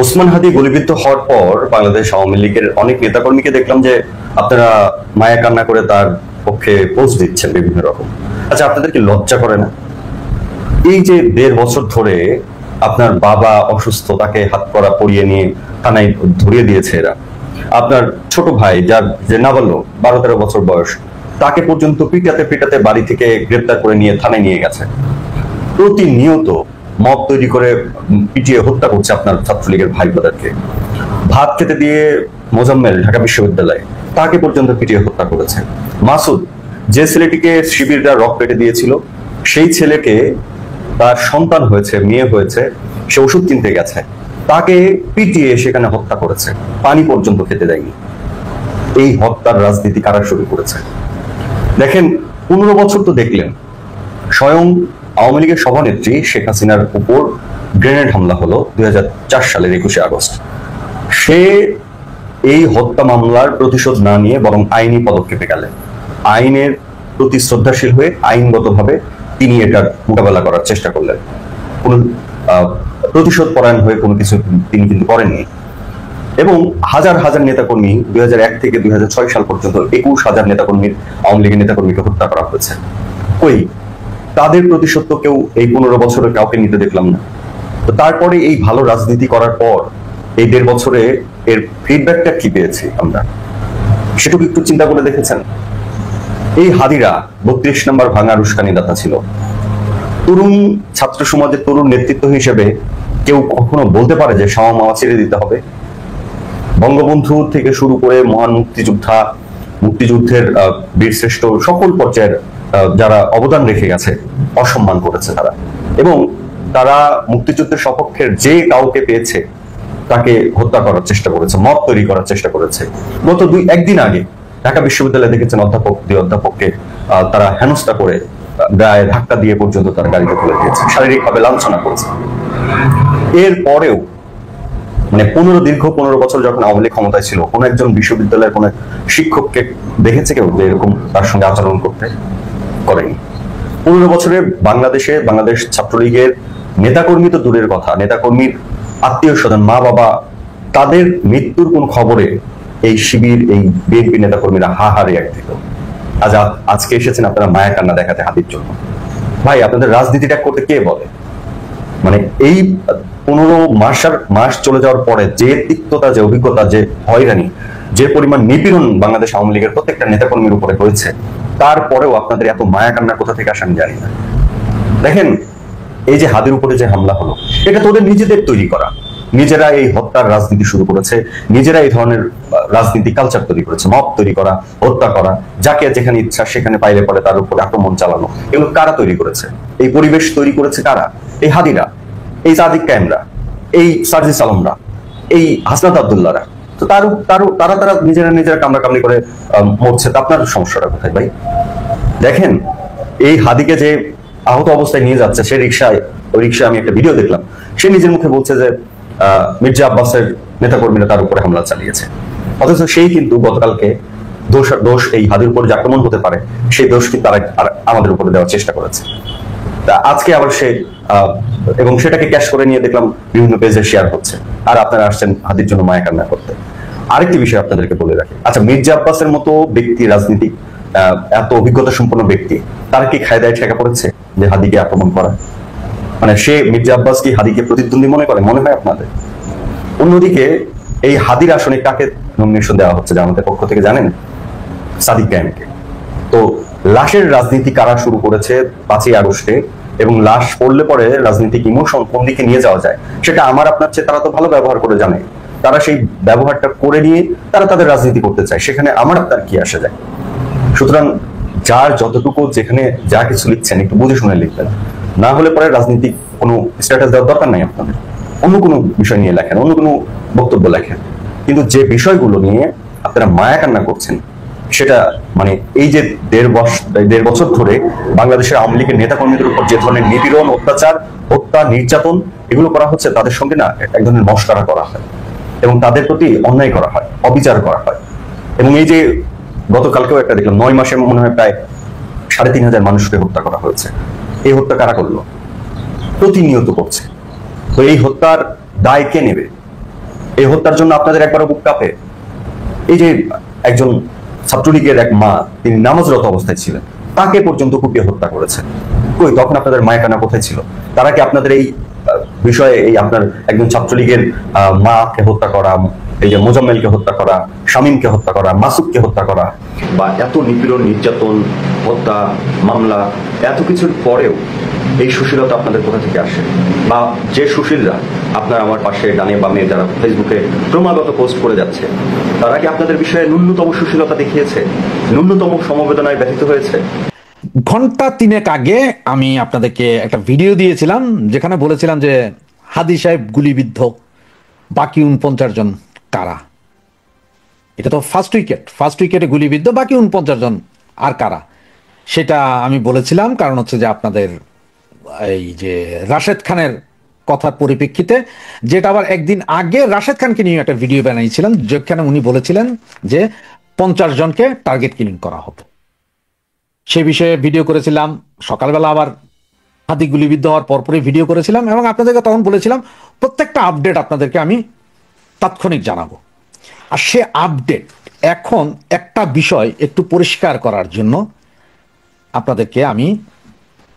ওসমান হাদি গুলিবিদ্ধ হওয়ার পর বাংলাদেশ আওয়ামী লীগের অনেক নেতাকর্মীকে দেখলাম যে আপনারা মায়া কান্না করে তার পক্ষে পোস্ট দিচ্ছেন বিভিন্ন রকম। আচ্ছা, আপনাদের কি লজ্জা করে না? এই যে 1.5 বছর ধরে আপনার বাবা অসুস্থ, তাকে হাত করা পরিয়ে নিয়ে থানায় ধরিয়ে দিয়েছে এরা। আপনার ছোট ভাই যার যে নাবালক 12-13 বছর বয়স, তাকে পর্যন্ত পিটাতে পিটাতে বাড়ি থেকে গ্রেপ্তার করে নিয়ে থানায় নিয়ে গেছে। প্রতিনিয়ত মব তৈরি করে পিটিয়ে হত্যা করছে আপনার ছাত্রলীগের ভাই বোনদেরকে। ভাত খেতে দিয়ে মোজাম্মেল ঢাকা বিশ্ববিদ্যালয়ে, তাকে পর্যন্ত পিটিয়ে হত্যা করেছে। মাসুদ, যে ছেলেটিকে শিবিররা রক পেটে দিয়েছিল, সেই ছেলেকে তার সন্তান হয়েছে, মেয়ে হয়েছে, সে ওষুধ কিনতে গেছে, তাকে পিটিয়ে সেখানে হত্যা করেছে, পানি পর্যন্ত খেতে দেয়নি। এই হত্যার রাজনীতি কারা শুরু করেছে? দেখেন, 15 বছর তো দেখলেন স্বয়ং আওয়ামী লীগের সভানেত্রী শেখ হাসিনার উপর গ্রেনেড হামলা হলো 2004 সালের 21 আগস্ট। সে এই হত্যা মামলার প্রতিশোধ না নিয়ে বরং আইনি পদক্ষেপে গেলেন। আইনের প্রতি শ্রদ্ধাশীল হয়ে আইনগতভাবে তিনি এটার মোকাবেলা করার চেষ্টা করলেন। কোন প্রতিশোধ পরায়ণ হয়ে কোনো কিছু তিনি কিন্তু করেননি। এবং হাজার হাজার নেতাকর্মী 2001 থেকে 2006 সাল পর্যন্ত 21,000 নেতাকর্মীর, আওয়ামী লীগের নেতাকর্মীকে হত্যা করা হয়েছে। কই তাদের প্রতিশোধ তো কেউ এই 15 বছরে কাউকে নিতে দেখলাম না। তো তারপরে এই ভালো রাজনীতি করার পর এই 1.5 বছরে এর ফিডব্যাকটা কি পেয়েছি আমরা, সেটুকু একটু চিন্তা করে দেখেছেন? এই হাদিরা 32 নম্বর ভাঙা রুশকানি দাতা ছিল। তরুণ ছাত্র সমাজের তরুণ নেতৃত্ব হিসেবে কেউ কখনো বলতে পারে যে শামা মামা ছেড়ে দিতে হবে? বঙ্গবন্ধু থেকে শুরু করে মহান মুক্তিযুদ্ধের বীরশ্রেষ্ঠ সকল পর্যায়ের যারা অবদান রেখে গেছে, অসম্মান করেছে তারা। এবং তারা মুক্তিযুদ্ধের সপক্ষের যে কাউকে পেয়েছে তাকে হত্যা করার চেষ্টা করেছে, মত তৈরি করার চেষ্টা করেছে। গত একদিন আগে ঢাকা বিশ্ববিদ্যালয়ে দেখেছেন দুই অধ্যাপককে তারা হেনস্থা করে গায়ে ধাক্কা দিয়ে পর্যন্ত তারা গাড়িতে তুলে দিয়েছে, শারীরিকভাবে লাঞ্ছনা করেছে। এর পরেও মানে দীর্ঘ 15 বছর যখন আওয়ামী লীগ ক্ষমতায় ছিল, কোন একজন বিশ্ববিদ্যালয়ের কোন শিক্ষককে দেখেছে কেউ যে এরকম তার সঙ্গে আচরণ করতে? করেনি। 15 বছরে বাংলাদেশ ছাত্রলীগের নেতাকর্মী তো দূরের কথা, নেতাকর্মীর আত্মীয় স্বজন, মা বাবা, তাদের মৃত্যুর কোন খবরে এই শিবির, এই বিএনপি নেতাকর্মীরা হাহারে এক দিত। আজকে এসেছেন আপনারা মায়া কান্না দেখাতে হাদির জন্য। ভাই, আপনাদের রাজনীতিটা করতে কে বলে? মানে এই 15 মাস চলে যাওয়ার পরে যে তিক্ততা, যে অভিজ্ঞতা, যে হয়রানি, যে পরিমাণ নিপীড়ন বাংলাদেশ আওয়ামী লীগের প্রত্যেকটা নেতাকর্মীর উপরে হয়েছে, তারপরেও আপনাদের এত মায়া কান্না কোথা থেকে আসে আমি জানি না। দেখেন, এই যে হাদির উপরে যে হামলা হলো, এটা তো ওদের নিজেদের তৈরি করা। নিজেরা এই হত্যার রাজনীতি শুরু করেছে, নিজেরা এই ধরনের রাজনীতি কালচার তৈরি করেছে, মব তৈরি করা, হত্যা করা, যাকে যেখানে ইচ্ছা সেখানে পাইলে পরে তার উপরে আক্রমণ চালানো। এগুলো কারা তৈরি করেছে? এই পরিবেশ তৈরি করেছে কারা? এই হাদিরা, এই সাদিক কায়েমরা, এই সার্জিস আলমরা, এই হাসনাত আব্দুল্লাহরা। তো তারা নিজেরা কামড়াকামড়ি করে মরছে। তা আপনার সমস্যাটা কোথায় ভাই? দেখেন, এই হাদিকে যে আহত অবস্থায় নিয়ে যাচ্ছে, সে ওই রিক্সায় আমি একটা ভিডিও দেখলাম, সে নিজের মুখে বলছে যে মির্জা আব্বাসের নেতাকর্মীরা তার উপরে হামলা চালিয়েছে। অথচ সেই কিন্তু গতকালকে দোষ এই হাদির উপর যে আক্রমণ হতে পারে, সেই দোষ কিন্তু তারা আমাদের উপরে দেওয়ার চেষ্টা করেছে। তা আজকে আবার এবং সেটাকে ক্যাশ করে নিয়ে দেখলাম বিভিন্ন পেজে শেয়ার হচ্ছে, আর আপনারা আসছেন হাদির জন্য মায়া কান্না করতে। আরেকটি বিষয় আপনাদেরকে বলে রাখি, আচ্ছা, মির্জা আব্বাসের মতো ব্যক্তি, রাজনীতিক, এত অভিজ্ঞতা সম্পন্ন ব্যক্তি, তার কি খায়দায় ঠেকা পড়েছে যে হাদিকে আক্রমণ করা? মানে সে মির্জা আব্বাস কি হাদিকে প্রতিদ্বন্দ্বী মনে করে? মনে হয় আপনাদের? অন্যদিকে এই হাদির আসনে কাকে নমিনেশন দেওয়া হচ্ছে জামাতের পক্ষ থেকে জানেন? সাদিক কায়েমকে। তো লাশের রাজনীতি কারা শুরু করেছে 5ই আগস্টে, এবং লাশ পড়লে পরে রাজনৈতিক ইমোশন কোন দিকে নিয়ে যাওয়া যায় সেটা আমার আপনার চেয়ে তারা তো ভালো ব্যবহার করে জানে। তারা সেই ব্যবহারটা করে নিয়ে তারা তাদের রাজনীতি করতে চায়, সেখানে আমার আপনার কি আসে যায়? সুতরাং যার যতটুকু যেখানে যা কিছু লিখছেন একটু বুঝে শুনে লিখবেন, না হলে পরে রাজনীতিক কোনো স্ট্যাটাস দেওয়ার দরকার নাই আপনাদের। অন্য কোনো বিষয় নিয়ে লেখেন, অন্য কোনো বক্তব্য লেখেন, কিন্তু যে বিষয়গুলো নিয়ে আপনারা মায়া কান্না করছেন, সেটা মানে এই যে 1.5 বছর ধরে বাংলাদেশের আওয়ামী লীগের নেতাকর্মীদের উপর যে ধরনের নিপীড়ন, অত্যাচার, হত্যা, নির্যাতন এগুলো করা হচ্ছে, তাদের সঙ্গে না এক ধরনের মশকরা করা হয় এবং তাদের প্রতি অন্যায় করা হয়, অবিচার করা হয়। এবং এই যে গতকালকেও একটা দেখলাম, 9 মাসে মনে হয় প্রায় 3,500 মানুষকে হত্যা করা হয়েছে। এই হত্যা কারা করলো? প্রতিনিয়ত করছে। তো এই হত্যার দায় কে নেবে? এই হত্যার জন্য আপনাদের একবারও বুক কাঁপে? এই যে একজন ছাত্রলীগের এক মা, তিনি নামাজরত অবস্থায় ছিলেন, তাকে পর্যন্ত কুপিয়ে হত্যা করেছে। কই তখন আপনাদের মায়াকানা কোথায় ছিল? তারা কি আপনাদের এই বিষয়ে, এই আপনার একজন ছাত্রলীগের মাকে হত্যা করা, এই যে মোজাম্মেলকে হত্যা করা, শামীমকে হত্যা করা, মাসুদকে হত্যা করা, বা এত নিপীড়ন, নির্যাতন, হত্যা, মামলা, এত কিছুর পরেও এই সুশীলতা আপনাদের কোথা থেকে আসে? বা যে সুশীলরা আপনার আমার পাশে ডানে বামে যারা ফেসবুকে ক্রমাগত পোস্ট করে যাচ্ছে, তারা কি আপনাদের বিষয়ে ন্যূনতম সুশীলতা দেখিয়েছে? ন্যূনতম সমবেদনায় ব্যথিত হয়েছে? ঘন্টা 3 আগে আমি আপনাদেরকে একটা ভিডিও দিয়েছিলাম যেখানে বলেছিলাম যে হাদি সাহেব গুলিবিদ্ধ, বাকি 49 জন কারা। এটা তো ফার্স্ট উইকেটে গুলিবিদ্ধ, বাকি 49 জন আর কারা, সেটা আমি বলেছিলাম। কারণ হচ্ছে যে আপনাদের এই যে রাশেদ খানের কথার পরিপ্রেক্ষিতে, যেটা আবার একদিন আগে রাশেদ খানকে নিয়ে একটা ভিডিও বানিয়েছিলেন যেখানে উনি বলেছিলেন যে 50 জনকে টার্গেট কিলিং করা হবে। সে বিষয়ে ভিডিও করেছিলাম। সকালবেলা আবার হাদি গুলিবিদ্ধ হওয়ার পরপরই ভিডিও করেছিলাম এবং আপনাদেরকে তখন বলেছিলাম প্রত্যেকটা আপডেট আপনাদেরকে আমি তাৎক্ষণিক জানাবো। আর সে আপডেট এখন একটা বিষয় একটু পরিষ্কার করার জন্য আপনাদেরকে আমি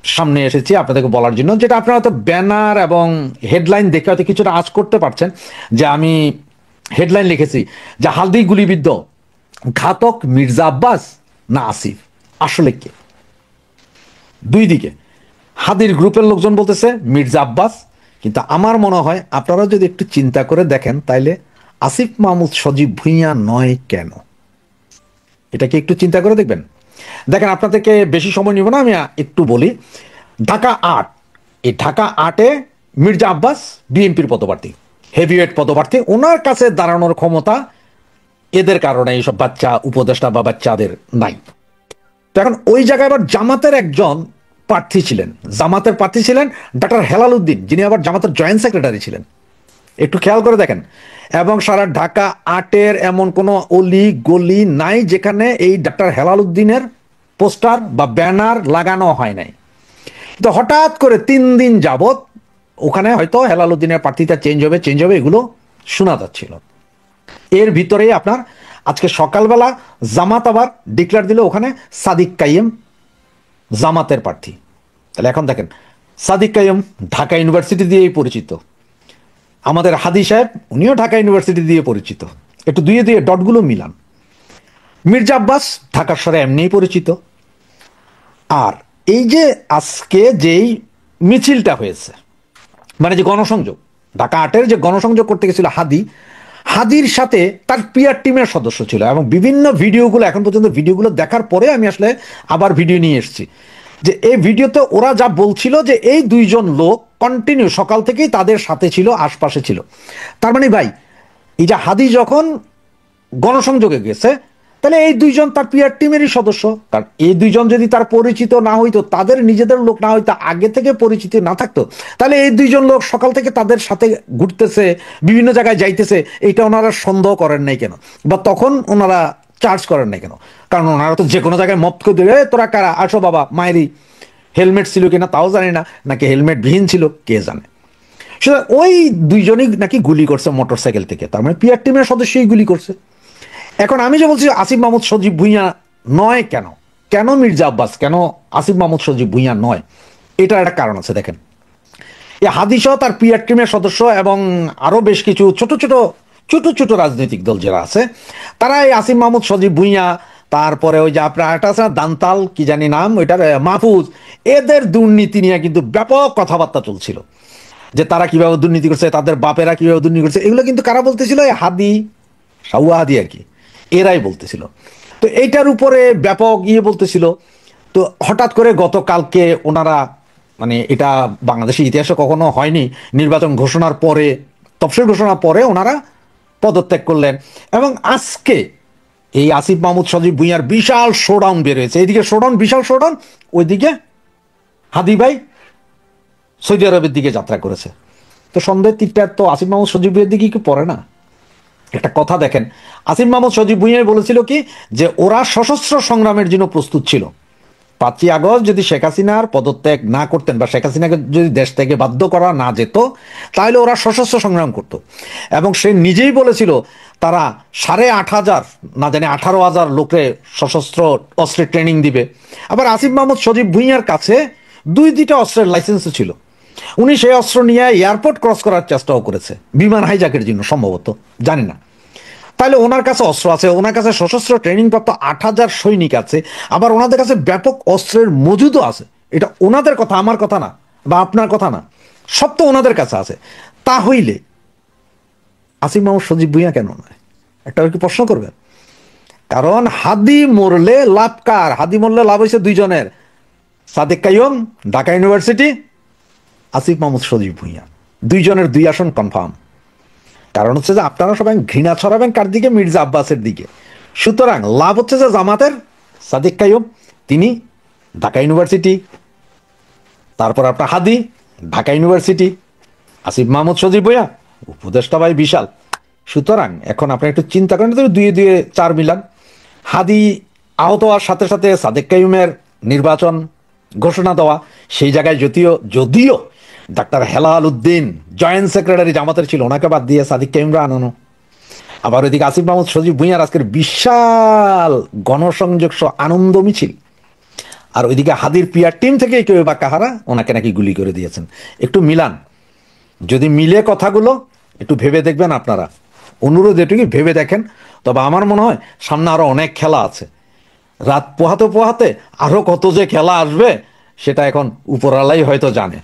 সামনে এসেছি, আপনাদেরকে বলার জন্য, যেটা আপনারা হয়তো ব্যানার এবং হেডলাইন দেখে হয়তো কিছুটা আঁচ করতে পারছেন। যে আমি হেডলাইন লিখেছি যে হাদি গুলিবিদ্ধ, ঘাতক মির্জা আব্বাস না আসিফ। আসলে কে? দুই দিকে হাদির গ্রুপের লোকজন বলতেছে মির্জা আব্বাস, কিন্তু আমার মনে হয় আপনারা যদি একটু চিন্তা করে দেখেন তাইলে আসিফ মাহমুদ সজীব ভুঁইয়া নয় কেন? এটা কি একটু চিন্তা করে দেখবেন? দেখেন, আপনাদেরকে বেশি সময় নিব না, আমি একটু বলি। ঢাকা 8, এই ঢাকা 8-এ মির্জা আব্বাস বিএনপির পদপ্রার্থী, হেভিওয়েট পদপ্রার্থী। ওনার কাছে দাঁড়ানোর ক্ষমতা এদের কারণে এইসব বাচ্চা উপদেষ্টা বা বাচ্চাদের নাই। তো এখন ওই জায়গায় আবার জামাতের একজন প্রার্থী ছিলেন, ডক্টর হেলাল উদ্দিন, যিনি আবার জামাতের জয়েন্ট সেক্রেটারি ছিলেন। একটু খেয়াল করে দেখেন। এবং সারা ঢাকা 8-এর এমন কোনো অলি গলি নাই যেখানে এই ডক্টর হেলাল উদ্দিনের পোস্টার বা ব্যানার লাগানো হয় নাই। তো হঠাৎ করে 3 দিন যাবত ওখানে হয়তো হেলাল উদ্দিনের প্রার্থীটা চেঞ্জ হবে এগুলো শোনা যাচ্ছিল। এর ভিতরেই আপনার আজকে সকালবেলা জামাত আবার ডিক্লেয়ার দিল ওখানে সাদিক কাইম জামাতের প্রার্থী। তাহলে এখন দেখেন, সাদিক কাইম ঢাকা ইউনিভার্সিটি দিয়েই পরিচিত, আমাদের হাদি সাহেব উনিও ঢাকা ইউনিভার্সিটি দিয়ে পরিচিত, একটু দুয়ে দিয়ে ডটগুলো মিলান। মির্জা আব্বাস ঢাকার শহরে এমনিই পরিচিত। আর এই যে আজকে যেই মিছিলটা হয়েছে, মানে যে গণসংযোগ, ঢাকা 8-এর যে গণসংযোগ করতে গেছিল হাদির সাথে তার পিআর টিমের সদস্য ছিল। এবং বিভিন্ন ভিডিওগুলো, এখন পর্যন্ত ভিডিওগুলো দেখার পরে আমি আসলে আবার ভিডিও নিয়ে এসেছি, যে এই ভিডিওতে ওরা যা বলছিল যে এই 2 জন লোক কন্টিনিউ সকাল থেকেই তাদের সাথে ছিল, আশপাশে ছিল। তার মানে ভাই, এই যে হাদি যখন গণসংযোগে গেছে, তাহলে এই 2 জন তার পিআর টিমেরই সদস্য। কারণ এই 2 জন যদি তার পরিচিত না হইতো, তাদের নিজেদের লোক না হইতো, আগে থেকে পরিচিতি না থাকতো, তাহলে এই 2 জন লোক সকাল থেকে তাদের সাথে ঘুরতেছে, বিভিন্ন জায়গায় যাইতেছে, এটা ওনারা সন্দেহ করেন নাই কেন? বা তখন ওনারা চার্জ করেন নাই কেন? কারণ ওনারা তো যে কোনো জায়গায় মত করে দেবে, তোরা কারা, আসো বাবা, মায়েরই হেলমেট ছিল কিনা তাও জানি না, নাকি হেলমেট বিহীন ছিল কে জানে। সুতরাং ওই 2 জনই নাকি গুলি করছে মোটরসাইকেল থেকে, তার মানে পিআর টিমের সদস্যই গুলি করছে। এখন আমি যে বলছি আসিফ মাহমুদ সজীব ভুঁইয়া নয় কেন, কেন মির্জা আব্বাস, কেন আসিফ মাহমুদ সজীব ভুঁইয়া নয়, এটার একটা কারণ আছে। দেখেন, এই হাদিসহ তার পিআর টিমের সদস্য এবং আরো বেশ কিছু ছোট ছোট রাজনৈতিক দল যারা আছে, তারা এই আসিফ মাহমুদ সজীব ভুঁইয়া, তারপরে ওই যে আপনার একটা আছে দান্তাল কি জানি নাম ওইটার, মাহফুজ, এদের দুর্নীতি নিয়ে কিন্তু ব্যাপক কথাবার্তা চলছিল, যে তারা কিভাবে দুর্নীতি করছে, তাদের বাপেরা কিভাবে দুর্নীতি করছে। এগুলো কিন্তু কারা বলতেছিল? এই হাদি, সাউয়া হাদি আর কি, এরাই বলতেছিল। তো এইটার উপরে ব্যাপক বলতেছিল। তো হঠাৎ করে গতকালকে ওনারা, মানে এটা বাংলাদেশের ইতিহাসে কখনো হয়নি, নির্বাচন ঘোষণার পরে, তফসিল ঘোষণার পরে ওনারা পদত্যাগ করলেন। এবং আজকে এই আসিফ মাহমুদ সজীব ভুঁইয়ার বিশাল শোডাউন বের হয়েছে। এইদিকে শোডাউন, বিশাল শোডাউন, ওইদিকে হাদি ভাই সৌদি আরবের দিকে যাত্রা করেছে। তো সন্দেহের তীরটা তো আসিফ মাহমুদ সজীব ভুঁইয়ার দিকে কি পড়ে না? একটা কথা দেখেন, আসিফ মাহমুদ সজীব ভুঁইয়া বলেছিল কি, যে ওরা সশস্ত্র সংগ্রামের জন্য প্রস্তুত ছিল, 5ই আগস্ট যদি শেখ হাসিনার পদত্যাগ না করতেন বা শেখ হাসিনাকে যদি দেশ থেকে বাধ্য করা না যেত, তাহলে ওরা সশস্ত্র সংগ্রাম করত। এবং সে নিজেই বলেছিল তারা 8,500 না জানি 18,000 লোকে সশস্ত্র অস্ত্রের ট্রেনিং দিবে। আবার আসিফ মাহমুদ সজীব ভুঁইয়ার কাছে 2টা অস্ত্রের লাইসেন্সও ছিল। উনি সেই অস্ত্র নিয়ে এয়ারপোর্ট ক্রস করার চেষ্টাও করেছে, বিমান হাইজ্যাকের জন্য সম্ভবত, জানি না। তাহলে ওনার কাছে অস্ত্র আছে, ওনার কাছে সশস্ত্র ট্রেনিং প্রাপ্ত 8,000 সৈনিক আছে, আবার ওনাদের কাছে ব্যাপক অস্ত্রের মজুদও আছে। এটা ওনাদের কথা, আমার কথা না, বা আপনার কথা না, সব তো ওনাদের কাছে আছে। তা হইলে আসিফ মাহমুদ সজীব ভুঁইয়া কেন নয়? একটা কি প্রশ্ন করবেন? কারণ হাদি মরলে লাভ কার? হাদি মরলে লাভ হয়েছে 2 জনের, সাদেক কাইয়ুম ঢাকা ইউনিভার্সিটি, আসিফ মাহমুদ সজীব ভুঁইয়া, 2 জনের 2 আসন কনফার্ম। কারণ হচ্ছে যে আপনারা সবাই ঘৃণা ছড়াবেন কার দিকে? মির্জা আব্বাসের দিকে। সুতরাং লাভ হচ্ছে যে জামাতের সাদেক কাইয়ুম, তিনি ঢাকা ইউনিভার্সিটি, তারপর আপনার হাদি ঢাকা ইউনিভার্সিটি, আসিফ মাহমুদ সজীব ভুঁইয়া উপদেষ্টা ভাই বিশাল। সুতরাং এখন আপনি একটু চিন্তা করেন, 2 4 মিলান। হাদি আহত হওয়ার সাথে সাথে সাদেক কাইয়ুমের নির্বাচন ঘোষণা দেওয়া, সেই জায়গায় যদিও doctor Helal Uddin joint secretary জামাতের ছিল, ওনাকে বাদ দিয়ে সাদিক কাইয়ুমরা আনানো। আবার ওইদিকে আসিফ মাহমুদ সজীব ভুঁইয়ার আজকের বিশাল গণসংযোগ আনন্দ মিছিল, আর ওইদিকে হাদির পিআর টিম থেকে কেউ বা কাহারা ওনাকে নাকি গুলি করে দিয়েছেন। একটু মিলান, যদি মিলে কথাগুলো একটু ভেবে দেখবেন আপনারা। অনুরোধ এটুকুই, ভেবে দেখেন। তবে আমার মনে হয় সামনে আরো অনেক খেলা আছে। রাত পোহাতে পোহাতে আরো কত যে খেলা আসবে সেটা এখন উপরওয়ালাই হয়তো জানে।